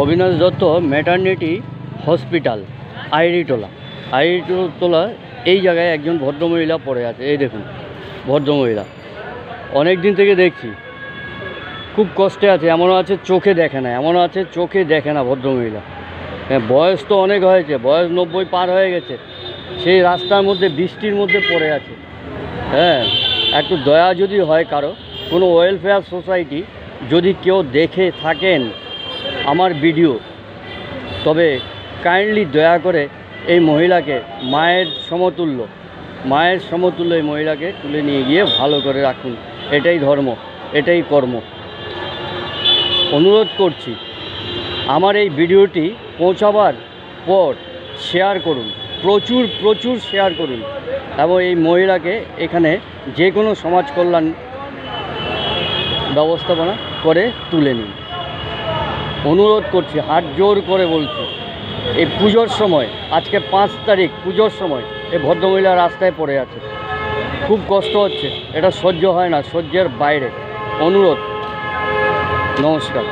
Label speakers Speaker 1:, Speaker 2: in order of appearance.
Speaker 1: Abinash Dutta maternity hospital, Ahiritola এই জায়গায় একজন ভদ্রমহিলা পড়ে আছে। এই দেখুন ভদ্রমহিলা, অনেক দিন থেকে দেখছি খুব কষ্টে আছে। এমনও আছে চোখে দেখে না, এমনও আছে চোখে দেখে না ভদ্রমহিলা। হ্যাঁ, বয়স তো অনেক হয়েছে, বয়স 90 পার হয়ে গেছে। সেই রাস্তার মধ্যে বৃষ্টির মধ্যে পড়ে আছে। হ্যাঁ, একটু দয়া যদি হয় কারো, কোনো ওয়েলফেয়ার সোসাইটি যদি কেউ দেখে থাকেন আমার ভিডিও, তবে কাইন্ডলি দয়া করে এই মহিলাকে মায়ের সমতুল্য এই মহিলাকে তুলে নিয়ে গিয়ে ভালো করে রাখুন। এটাই ধর্ম, এটাই কর্ম। অনুরোধ করছি, আমার এই ভিডিওটি পৌঁছাবার পর শেয়ার করুন, প্রচুর শেয়ার করুন, এবং এই মহিলাকে এখানে যে কোনো সমাজ কল্যাণ ব্যবস্থাপনা করে তুলে নিন। অনুরোধ করছি, হাত জোর করে বলছি। এই পুজোর সময়, আজকে 5 তারিখ, পুজোর সময় এই ভদ্রমহিলা রাস্তায় পড়ে আছে। খুব কষ্ট হচ্ছে, এটা সহ্য হয় না, সহ্যের বাইরে। অনুরোধ, নমস্কার।